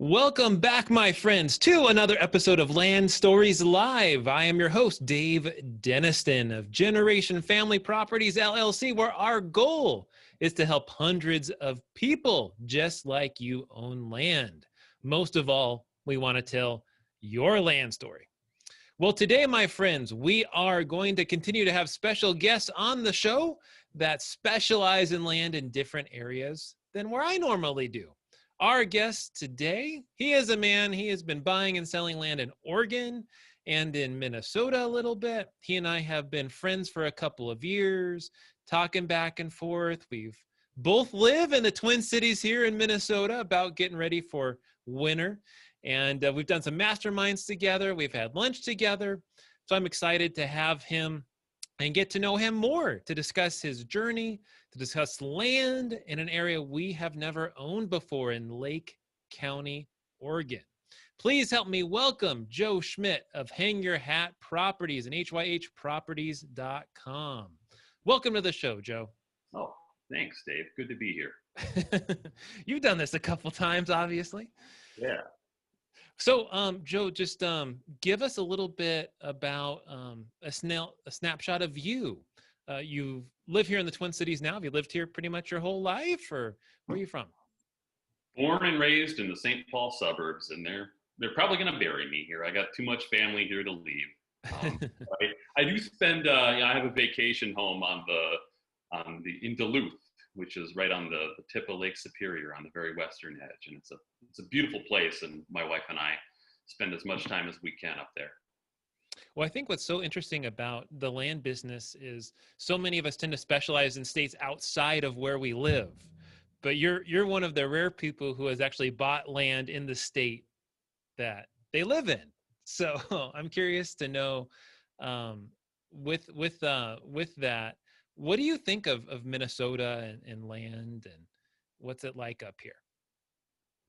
Welcome back, my friends, to another episode of Land Stories Live. I am your host, Dave Deniston of Generation Family Properties, LLC, where our goal is to help hundreds of people just like you own land. Most of all, we want to tell your land story. Well, today, my friends, we are going to continue to have special guests on the show that specialize in land in different areas than where I normally do. Our guest today, he is a man, he has been buying and selling land in Oregon and in Minnesota a little bit. He and I have been friends for a couple of years, talking back and forth. We've both live in the Twin Cities here in Minnesota, about getting ready for winter. And we've done some masterminds together. We've had lunch together. So I'm excited to have him and get to know him more, to discuss his journey, to discuss land in an area we have never owned before in Lake County, Oregon. Please help me welcome Joe Schmitt of Hang Your Hat Properties and hyhproperties.com. Welcome to the show, Joe. Oh, thanks, Dave. Good to be here. You've done this a couple times, obviously. Yeah. So, Joe, just give us a little bit about a snapshot of you. You live here in the Twin Cities now. Have you lived here pretty much your whole life, or where are you from? Born and raised in the St. Paul suburbs, and they're probably going to bury me here. I got too much family here to leave. I do spend. I have a vacation home in Duluth, which is right on the tip of Lake Superior on the very western edge, and it's a beautiful place. And my wife and I spend as much time as we can up there. Well, I think what's so interesting about the land business is so many of us tend to specialize in states outside of where we live. But you're one of the rare people who has actually bought land in the state that they live in. So I'm curious to know, with that, what do you think of Minnesota and land, and what's it like up here?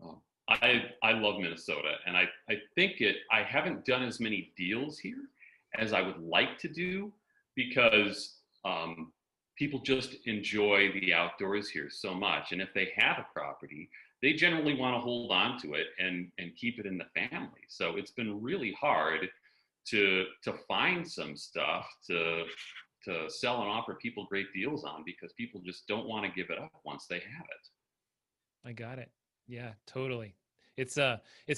Oh, I love Minnesota, and I think I haven't done as many deals here as I would like to do, because people just enjoy the outdoors here so much. And if they have a property, they generally want to hold on to it and keep it in the family. So it's been really hard to find some stuff to sell and offer people great deals on, because people just don't want to give it up once they have it. I got it. Yeah, totally. It's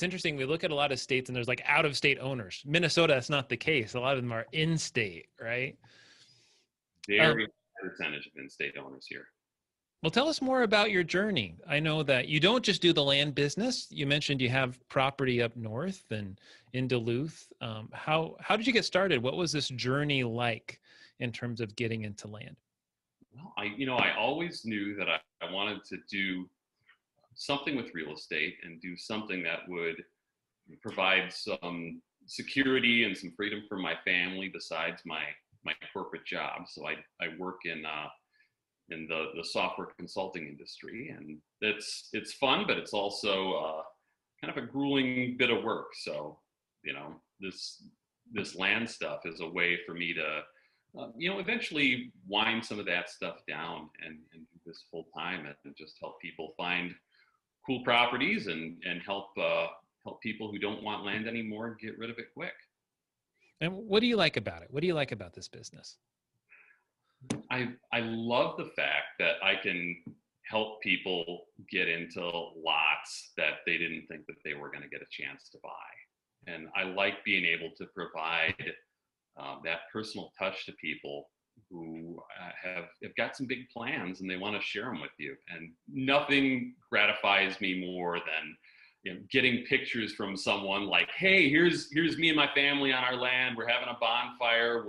interesting. We look at a lot of states and there's like out of state owners. Minnesota, that's not the case. A lot of them are in state, right? Very high percentage of in-state owners here. Well, tell us more about your journey. I know that you don't just do the land business. You mentioned you have property up north and in Duluth. How did you get started? What was this journey like in terms of getting into land? Well, I always knew that I wanted to do something with real estate and do something that would provide some security and some freedom for my family besides my corporate job. So I work in the software consulting industry, and it's fun, but it's also kind of a grueling bit of work. So this land stuff is a way for me to eventually wind some of that stuff down and do this full time and just help people find cool properties and help people who don't want land anymore get rid of it quick. And what do you like about it? What do you like about this business? I love the fact that I can help people get into lots that they didn't think that they were going to get a chance to buy. And I like being able to provide that personal touch to people who have got some big plans and they want to share them with you. And nothing gratifies me more than getting pictures from someone like, hey, here's me and my family on our land. We're having a bonfire.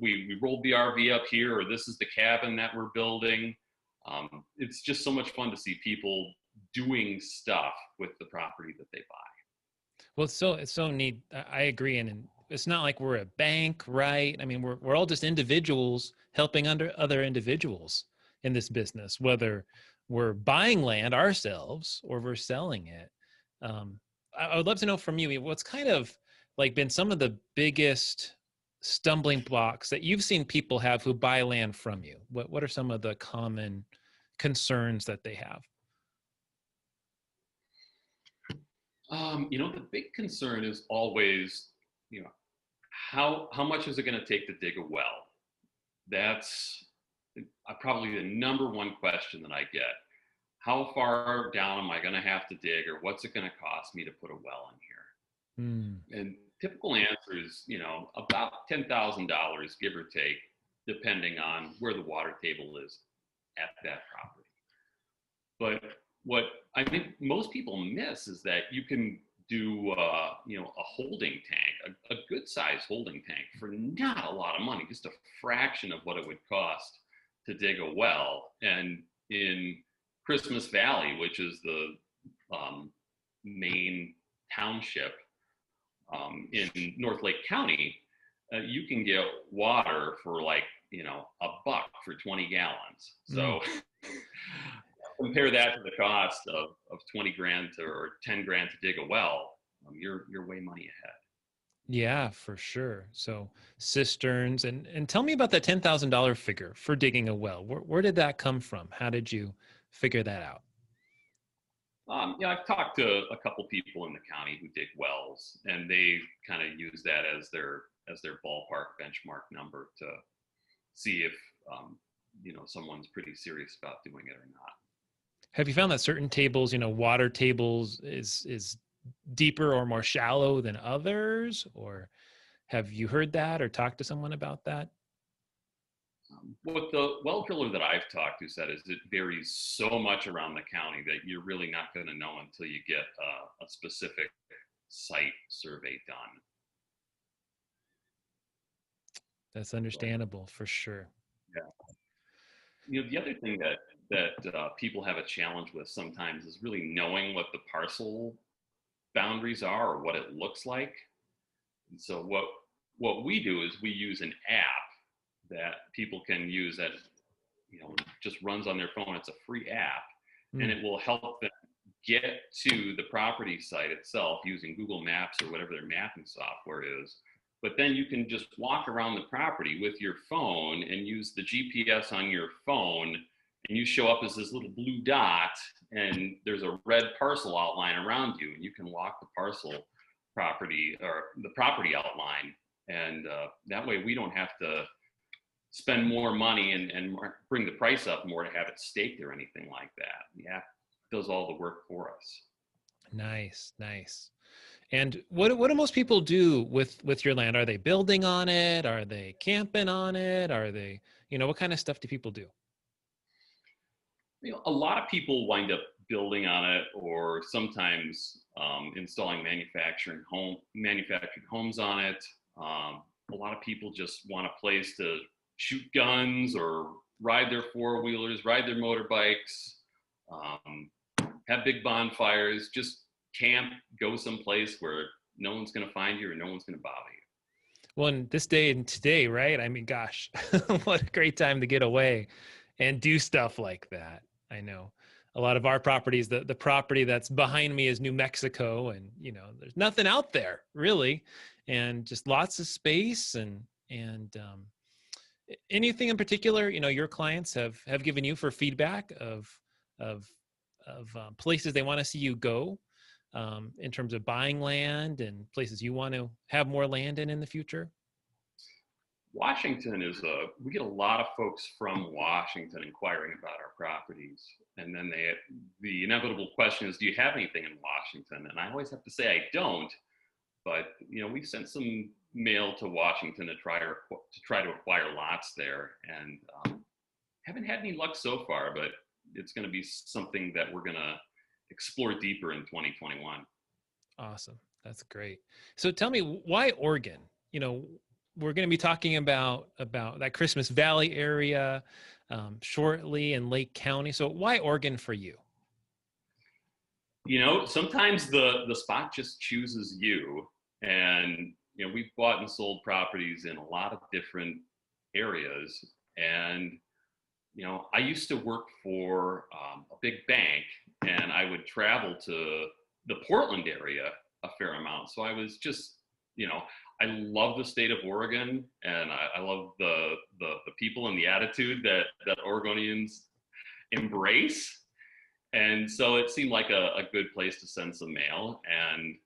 We rolled the RV up here, or this is the cabin that we're building. It's just so much fun to see people doing stuff with the property that they buy. Well, it's so neat. I agree. And it's not like we're a bank, right? I mean, we're all just individuals helping under other individuals in this business, whether we're buying land ourselves or we're selling it. I would love to know from you, what's kind of like been some of the biggest stumbling blocks that you've seen people have who buy land from you? What are some of the common concerns that they have? The big concern is always, you know, how much is it going to take to dig a well? That's probably the number one question that I get. How far down am I going to have to dig, or what's it going to cost me to put a well in Hmm. here? And typical answer is, about $10,000, give or take, depending on where the water table is at that property. But what I think most people miss is that you can do, a holding tank, a good sized holding tank for not a lot of money, just a fraction of what it would cost to dig a well. And in Christmas Valley, which is the main township in North Lake County, you can get water for like, $1 for 20 gallons. So compare that to the cost of 20 grand or 10 grand to dig a well, you're way money ahead. Yeah, for sure. So cisterns, and tell me about that $10,000 figure for digging a well. Where did that come from? How did you figure that out? I've talked to a couple people in the county who dig wells, and they kind of use that as their ballpark benchmark number to see if someone's pretty serious about doing it or not. Have you found that certain tables, water tables is deeper or more shallow than others, or have you heard that or talked to someone about that? What the well driller that I've talked to said is it varies so much around the county that you're really not going to know until you get a specific site survey done. That's understandable for sure. Yeah. The other thing that people have a challenge with sometimes is really knowing what the parcel boundaries are or what it looks like. And so what we do is we use an app that people can use that just runs on their phone. It's a free app, and it will help them get to the property site itself using Google Maps or whatever their mapping software is. But then you can just walk around the property with your phone and use the GPS on your phone, and you show up as this little blue dot, and there's a red parcel outline around you, and you can walk the parcel property or the property outline, and that way we don't have to spend more money and bring the price up more to have it staked or anything like that. The app does all the work for us. Nice, nice. And what do most people do with your land? Are they building on it? Are they camping on it? Are they, what kind of stuff do people do? A lot of people wind up building on it, or sometimes installing manufactured homes on it. A lot of people just want a place to shoot guns or ride their four-wheelers, ride their motorbikes, have big bonfires, just camp, go someplace where no one's going to find you or no one's going to bother you. Well, in this day and today, right? I mean, gosh, what a great time to get away and do stuff like that. I know a lot of our properties, the property that's behind me is New Mexico, and, there's nothing out there really, and just lots of space and anything in particular, your clients have given you for feedback of places they want to see you go, in terms of buying land and places you want to have more land in the future? Washington we get a lot of folks from Washington inquiring about our properties. And then the inevitable question is, do you have anything in Washington? And I always have to say I don't, but we've sent some mail to Washington to try to acquire lots there, and haven't had any luck so far, but it's going to be something that we're going to explore deeper in 2021. Awesome. That's great. So tell me, why Oregon? We're going to be talking about that Christmas Valley area shortly in Lake County. So why Oregon for you? Sometimes the spot just chooses you. And, we've bought and sold properties in a lot of different areas. And, I used to work for a big bank, and I would travel to the Portland area a fair amount. So I was just, I love the state of Oregon, and I love the people and the attitude that Oregonians embrace. And so it seemed like a good place to send some mail. And,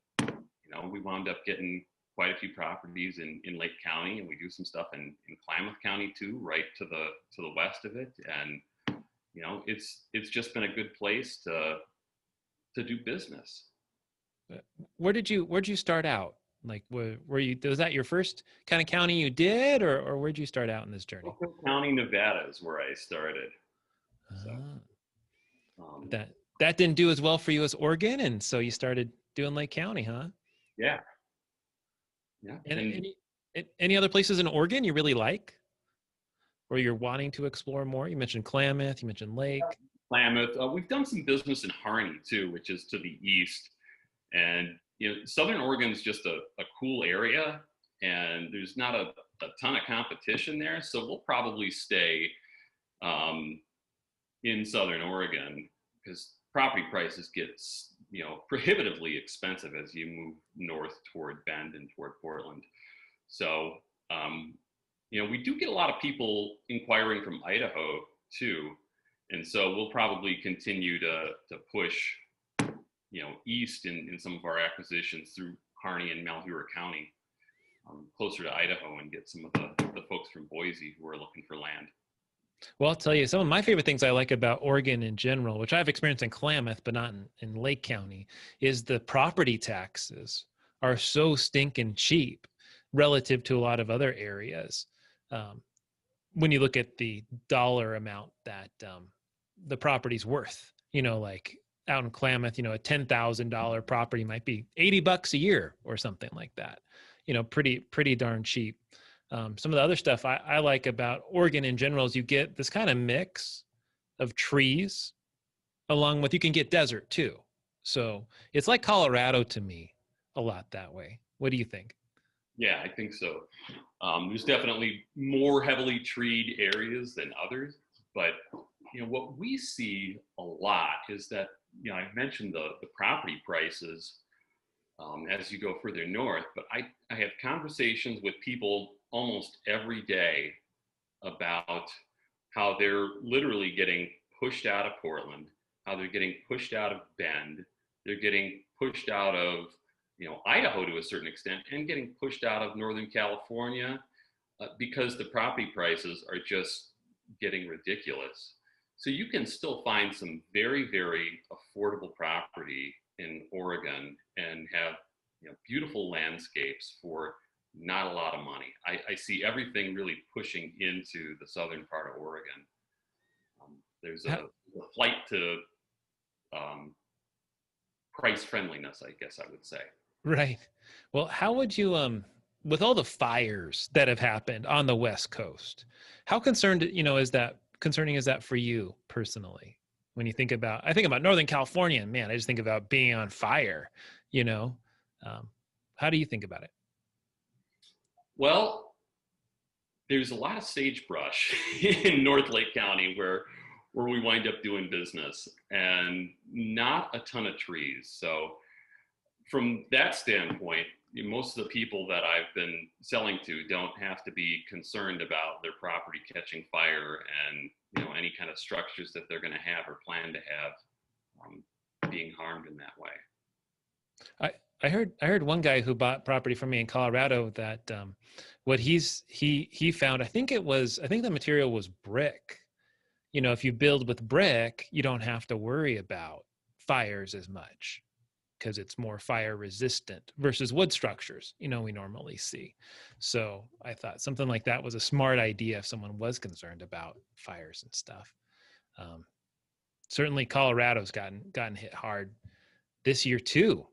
we wound up getting quite a few properties in Lake County, and we do some stuff in Klamath County too, right to the west of it. And, it's just been a good place to do business. Where'd you start out? Like, were you, was that your first kind of county you did, or where'd you start out in this journey? Oakland County, Nevada is where I started. So, Ah, but um, that didn't do as well for you as Oregon, and so you started doing Lake County, huh? yeah, yeah. And And any other places in Oregon you really like, or you're wanting to explore more? You mentioned Klamath, you mentioned Lake. Klamath, we've done some business in Harney too, which is to the east. And, Southern Oregon's just a cool area, and there's not a ton of competition there. So we'll probably stay um, in Southern Oregon because property prices get, prohibitively expensive as you move north toward Bend and toward Portland. So, um, we do get a lot of people inquiring from Idaho too. And so we'll probably continue to push, east in some of our acquisitions through Harney and Malheur County, closer to Idaho, and get some of the folks from Boise who are looking for land. Well, I'll tell you, some of my favorite things I like about Oregon in general, which I've experienced in Klamath, but not in Lake County, is the property taxes are so stinking cheap relative to a lot of other areas. Um, when you look at the dollar amount that the property's worth, like out in Klamath, a $10,000 property might be $80 a year or something like that. Pretty darn cheap. Some of the other stuff I like about Oregon in general is you get this kind of mix of trees along with, you can get desert too. So it's like Colorado to me a lot that way. What do you think? Yeah, I think so. There's definitely more heavily treed areas than others, but what we see a lot is that I mentioned the property prices as you go further north, but I have conversations with people almost every day about how they're literally getting pushed out of Portland, how they're getting pushed out of Bend, they're getting pushed out of Idaho to a certain extent, and getting pushed out of Northern California because the property prices are just getting ridiculous. So you can still find some very, very affordable property in Oregon and have beautiful landscapes for not a lot of money. I see everything really pushing into the southern part of Oregon. There's a flight to price friendliness, I guess I would say. Right. Well, how would you, with all the fires that have happened on the West Coast, how concerned, is that concerning is that for you personally? When you think about, I think about Northern California, and man, I just think about being on fire, you know, how do you think about it? Well, there's a lot of sagebrush in North Lake County where we wind up doing business, and not a ton of trees. So from that standpoint, most of the people that I've been selling to don't have to be concerned about their property catching fire and any kind of structures that they're going to have or plan to have being harmed in that way. I heard one guy who bought property from me in Colorado that what he found, I think the material was brick. If you build with brick, you don't have to worry about fires as much because it's more fire resistant versus wood structures, we normally see. So I thought something like that was a smart idea if someone was concerned about fires and stuff. Certainly Colorado's gotten hit hard this year too.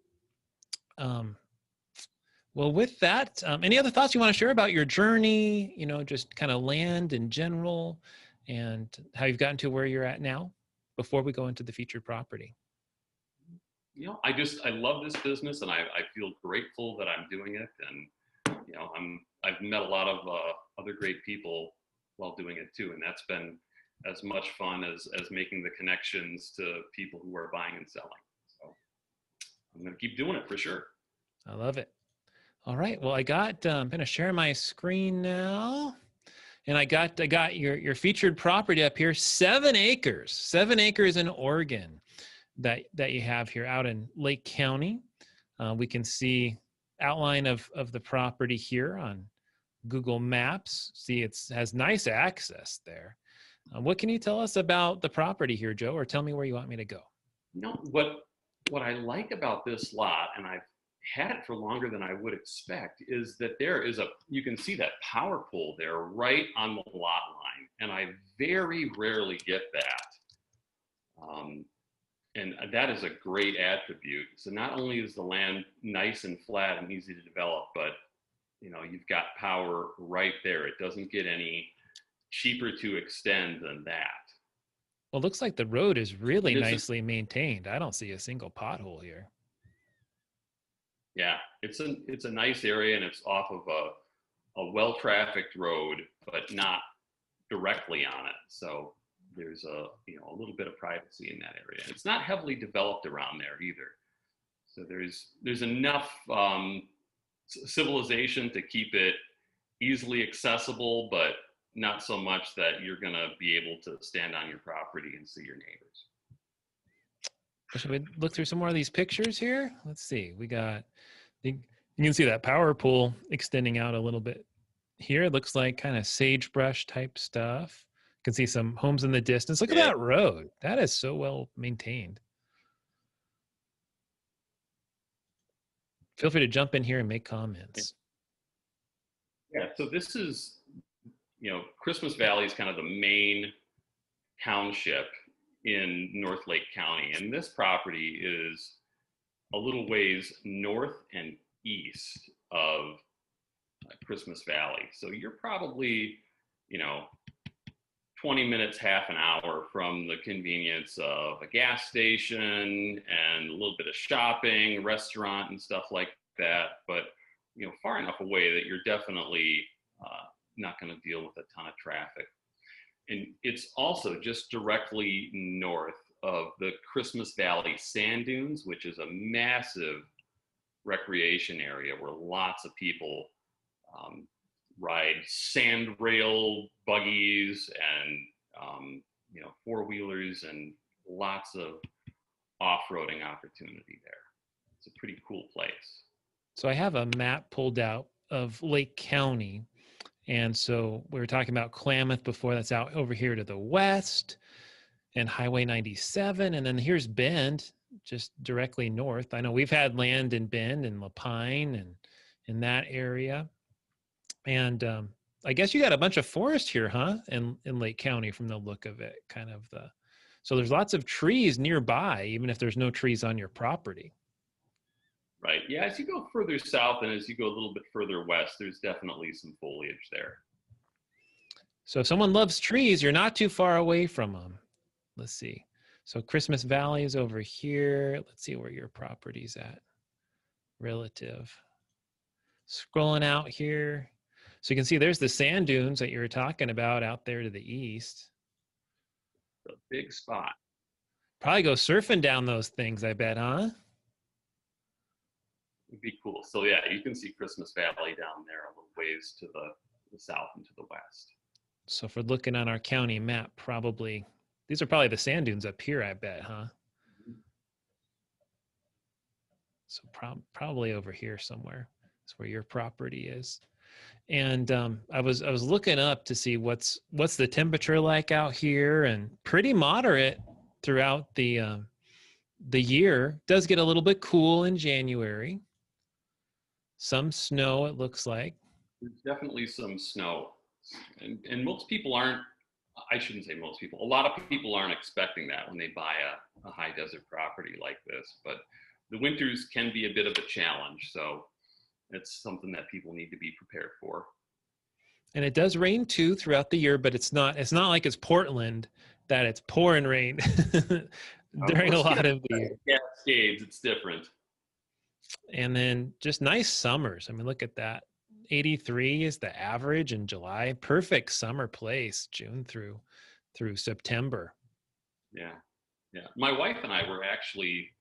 Well, with that, any other thoughts you want to share about your journey, just kind of land in general and how you've gotten to where you're at now before we go into the featured property? I love this business, and I feel grateful that I'm doing it. And, I've met a lot of other great people while doing it too. And that's been as much fun as making the connections to people who are buying and selling. So I'm going to keep doing it for sure. I love it. All right. Well, I'm going to share my screen now. And I got your featured property up here, 7 acres in Oregon that you have here out in Lake County. We can see outline of the property here on Google Maps. See, it has nice access there. What can you tell us about the property here, Joe, or tell me where you want me to go? No, what I like about this lot, and I've had it for longer than I would expect, is that you can see that power pole there right on the lot line, and I very rarely get that. And that is a great attribute. So not only is the land nice and flat and easy to develop, but you've got power right there. It doesn't get any cheaper to extend than that. Well, it looks like the road is really nicely maintained. I don't see a single pothole here. Yeah, it's a nice area, and it's off of a well-trafficked road, but not directly on it. So there's a little bit of privacy in that area. It's not heavily developed around there either. So there's enough civilization to keep it easily accessible, but not so much that you're going to be able to stand on your property and see your neighbors. Should we look through some more of these pictures here? Let's see. We got, you can see that power pole extending out a little bit here. It looks like kind of sagebrush type stuff. You can see some homes in the distance. Look at that road. That is so well maintained. Feel free to jump in here and make comments. Yeah, so this is, Christmas Valley is kind of the main township in North Lake County. And this property is a little ways north and east of Christmas Valley. So you're probably, 20 minutes, half an hour from the convenience of a gas station and a little bit of shopping, restaurant and stuff like that. But, far enough away that you're definitely not going to deal with a ton of traffic. And it's also just directly north of the Christmas Valley Sand Dunes, which is a massive recreation area where lots of people ride sand rail buggies and four-wheelers, and lots of off-roading opportunity there. It's a pretty cool place. So I have a map pulled out of Lake County. And so we were talking about Klamath before. That's out over here to the west, and Highway 97. And then here's Bend, just directly north. I know we've had land in Bend and Lapine and in that area. And I guess you got a bunch of forest here, huh? In Lake County, from the look of it, so there's lots of trees nearby, even if there's no trees on your property. Right. Yeah. As you go further south and as you go a little bit further west, there's definitely some foliage there. So if someone loves trees, you're not too far away from them. Let's see. So Christmas Valley is over here. Let's see where your property's at. Relative. Scrolling out here. So you can see there's the sand dunes that you were talking about out there to the east. A big spot. Probably go surfing down those things, I bet, huh? Would be cool. So yeah, you can see Christmas Valley down there a little ways to the south and to the west. So if we're looking on our county map, these are probably the sand dunes up here, I bet, huh? Mm-hmm. So probably over here somewhere. That's where your property is. And I was looking up to see what's the temperature like out here, and pretty moderate throughout the year. Does get a little bit cool in January. Some snow, it looks like. There's definitely some snow. And most people aren't, I shouldn't say most people, a lot of people aren't expecting that when they buy a high desert property like this. But the winters can be a bit of a challenge. So it's something that people need to be prepared for. And it does rain too throughout the year, but it's not like it's Portland that it's pouring rain during a lot of the year. Cascades, it's different. And then just nice summers. I mean, look at that. 83 is the average in July. Perfect summer place, June through September. Yeah. My wife and I were actually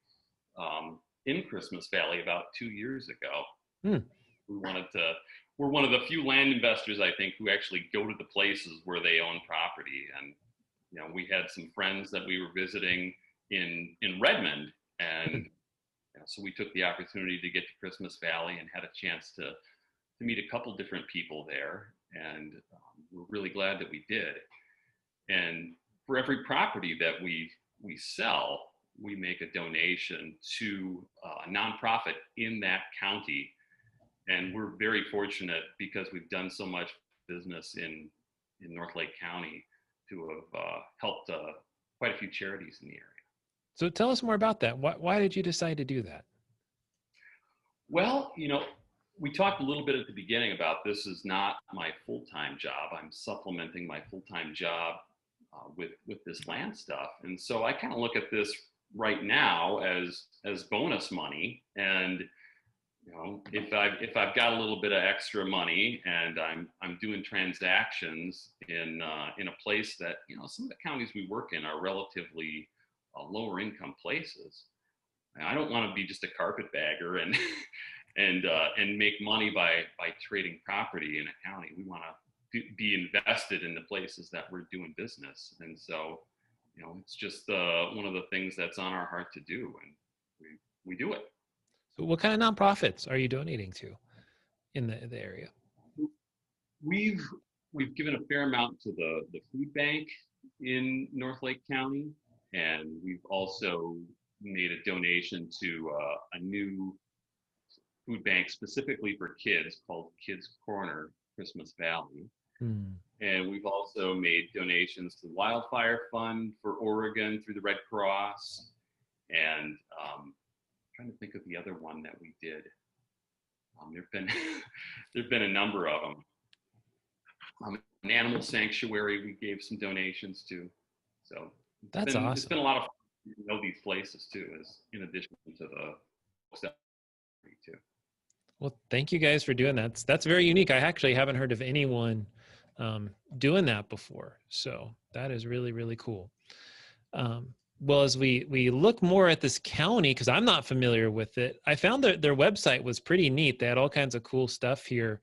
in Christmas Valley about 2 years ago. We wanted to we're one of the few land investors, I think, who actually go to the places where they own property. And we had some friends that we were visiting in Redmond, and so we took the opportunity to get to Christmas Valley and had a chance to meet a couple different people there, and we're really glad that we did. And for every property that we sell, we make a donation to a nonprofit in that county. And we're very fortunate because we've done so much business in North Lake County to have helped quite a few charities in the area. So tell us more about that. Why did you decide to do that? Well, we talked a little bit at the beginning about this is not my full-time job. I'm supplementing my full-time job with this land stuff. And so I kind of look at this right now as bonus money. And if I've got a little bit of extra money and I'm doing transactions in a place that some of the counties we work in are relatively lower income places. I don't want to be just a carpetbagger and make money by trading property in a county. We want to be invested in the places that we're doing business, and so it's just one of the things that's on our heart to do, and we do it. So what kind of nonprofits are you donating to in the area? We've given a fair amount to the food bank in North Lake County, and we've also made a donation to a new food bank specifically for kids called Kids Corner Christmas Valley. And we've also made donations to the Wildfire Fund for Oregon through the Red Cross. And I'm trying to think of the other one that we did. There've been a number of them. An animal sanctuary we gave some donations to. So that's awesome. It's been a lot of fun to know these places too, as in addition to the books that we do too. Well, thank you guys for doing that. That's very unique. I actually haven't heard of anyone doing that before. So that is really, really cool. Well, as we look more at this county, because I'm not familiar with it, I found that their website was pretty neat. They had all kinds of cool stuff here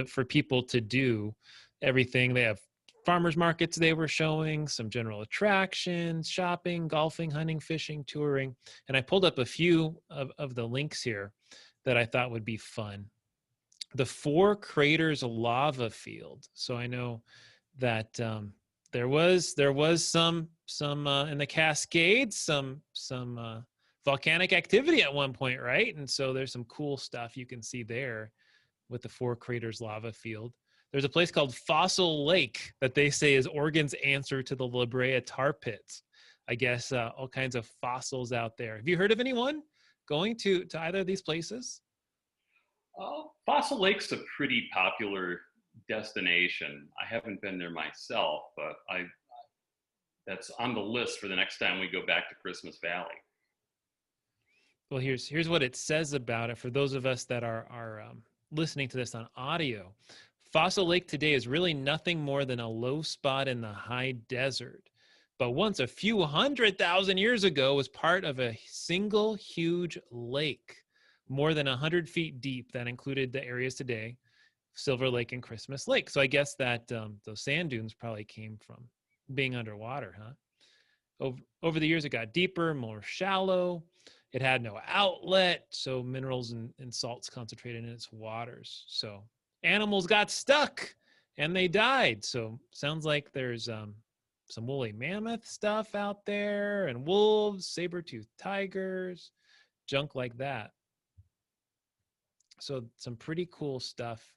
for people to do everything. They have farmers markets they were showing, some general attractions, shopping, golfing, hunting, fishing, touring. And I pulled up a few of the links here that I thought would be fun. The Four Craters Lava Field. So I know that there was some in the Cascades, some volcanic activity at one point, right? And so there's some cool stuff you can see there with the Four Craters Lava Field. There's a place called Fossil Lake that they say is Oregon's answer to the La Brea tar pits. I guess all kinds of fossils out there. Have you heard of anyone going to either of these places? Fossil Lake's a pretty popular destination. I haven't been there myself, but that's on the list for the next time we go back to Christmas Valley. Well, here's what it says about it for those of us that are listening to this on audio. Fossil Lake today is really nothing more than a low spot in the high desert, but once a few 100,000 years ago was part of a single huge lake, more than 100 feet deep, that included the areas today, Silver Lake and Christmas Lake. So I guess that those sand dunes probably came from being underwater, huh? Over the years, it got deeper, more shallow. It had no outlet, so minerals and salts concentrated in its waters. So animals got stuck and they died. So sounds like there's some woolly mammoth stuff out there, and wolves, saber-toothed tigers, junk like that. So some pretty cool stuff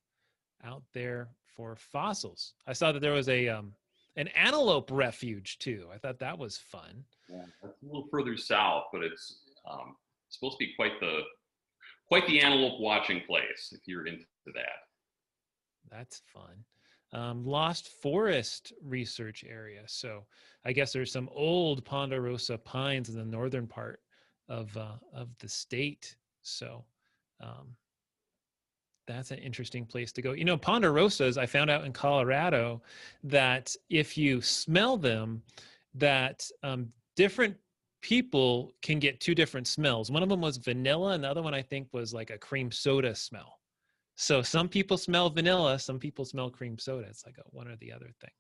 out there for fossils. I saw that there was an antelope refuge too. I thought that was fun. Yeah, that's a little further south, but it's supposed to be quite the antelope watching place if you're into that. That's fun. Lost Forest Research Area. So I guess there's some old Ponderosa pines in the northern part of the state. So that's an interesting place to go. You know, ponderosas, I found out in Colorado that if you smell them, that different people can get two different smells. One of them was vanilla, and the other one I think was like a cream soda smell. So some people smell vanilla, some people smell cream soda. It's like a one or the other thing.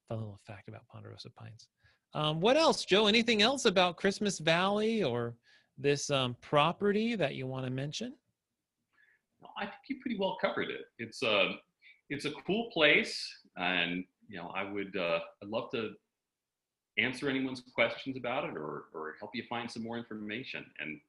Fun little fact about Ponderosa Pines. What else, Joe? Anything else about Christmas Valley or this property that you want to mention? I think you pretty well covered it. It's a cool place, and I'd love to answer anyone's questions about it or help you find some more information. And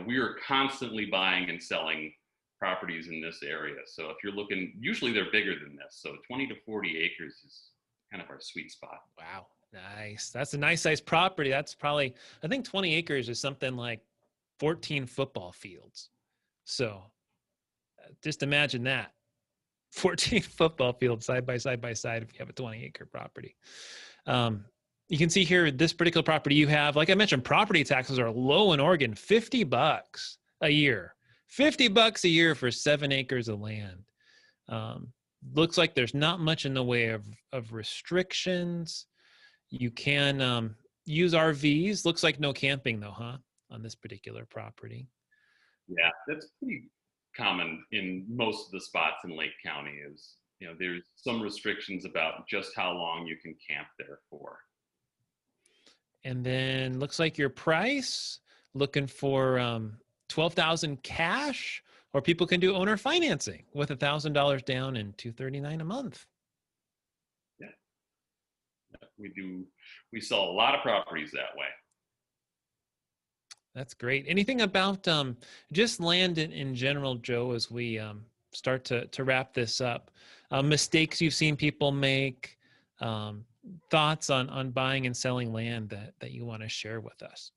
we are constantly buying and selling properties in this area. So if you're looking, usually they're bigger than this. So 20 to 40 acres is kind of our sweet spot. Wow, nice. That's a nice size property. That's probably, I think 20 acres is something like 14 football fields. So just imagine that. 14 football fields side by side by side if you have a 20-acre property. You can see here, this particular property you have, like I mentioned, property taxes are low in Oregon, $50 a year. $50 a year for 7 acres of land. Looks like there's not much in the way of restrictions. You can use RVs. Looks like no camping though, huh? On this particular property. Yeah, that's pretty common in most of the spots in Lake County. Is there's some restrictions about just how long you can camp there for. And then looks like your price, looking for $12,000 cash, or people can do owner financing with $1,000 down and $239 a month. Yeah, we sell a lot of properties that way. That's great. Anything about just land in general, Joe, as we start to wrap this up? Mistakes you've seen people make, thoughts on buying and selling land that you want to share with us?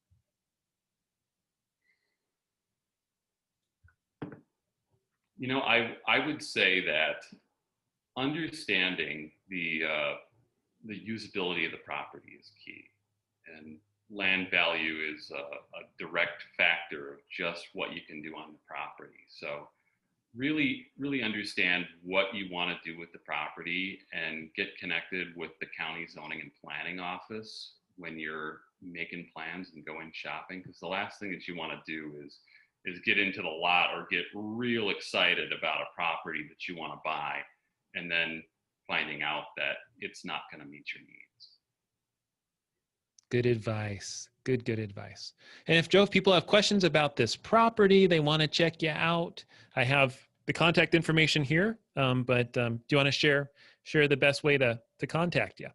I would say that understanding the usability of the property is key, and land value is a direct factor of just what you can do on the property. So really understand what you want to do with the property and get connected with the county zoning and planning office when you're making plans and going shopping, because the last thing that you want to do is get into the lot or get real excited about a property that you want to buy and then finding out that it's not going to meet your needs. Good advice. Good advice. And if people have questions about this property, they want to check you out, I have the contact information here. But do you want to share the best way to contact you?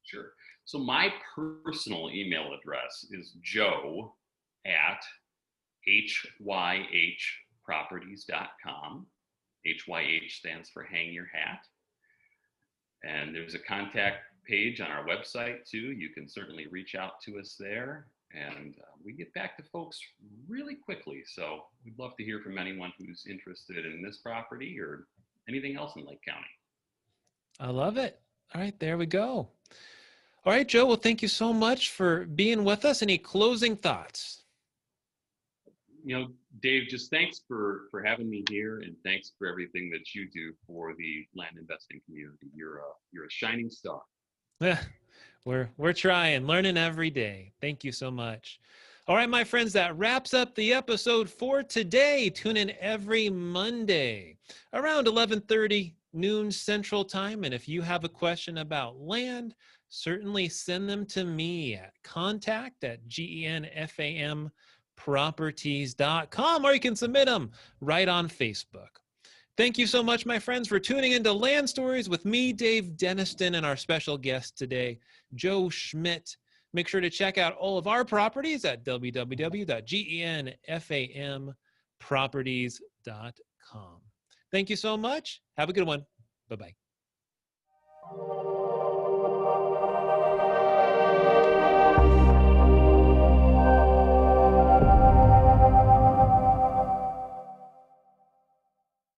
Sure. So my personal email address is joe@hyhproperties.com. HYH stands for hang your hat. And there's a contact page on our website too. You can certainly reach out to us there, and we get back to folks really quickly. So we'd love to hear from anyone who's interested in this property or anything else in Lake County. I love it. All right, there we go. All right, Joe, well, thank you so much for being with us. Any closing thoughts? Dave, just thanks for having me here, and thanks for everything that you do for the land investing community. You're a shining star. Yeah, we're trying, learning every day. Thank you so much. All right, my friends, that wraps up the episode for today. Tune in every Monday around 11:30 noon Central Time. And if you have a question about land, certainly send them to me at contact@genfamproperties.com, or you can submit them right on Facebook. Thank you so much, my friends, for tuning into Land Stories with me, Dave Deniston, and our special guest today, Joe Schmitt. Make sure to check out all of our properties at www.genfamproperties.com. Thank you so much. Have a good one. Bye-bye.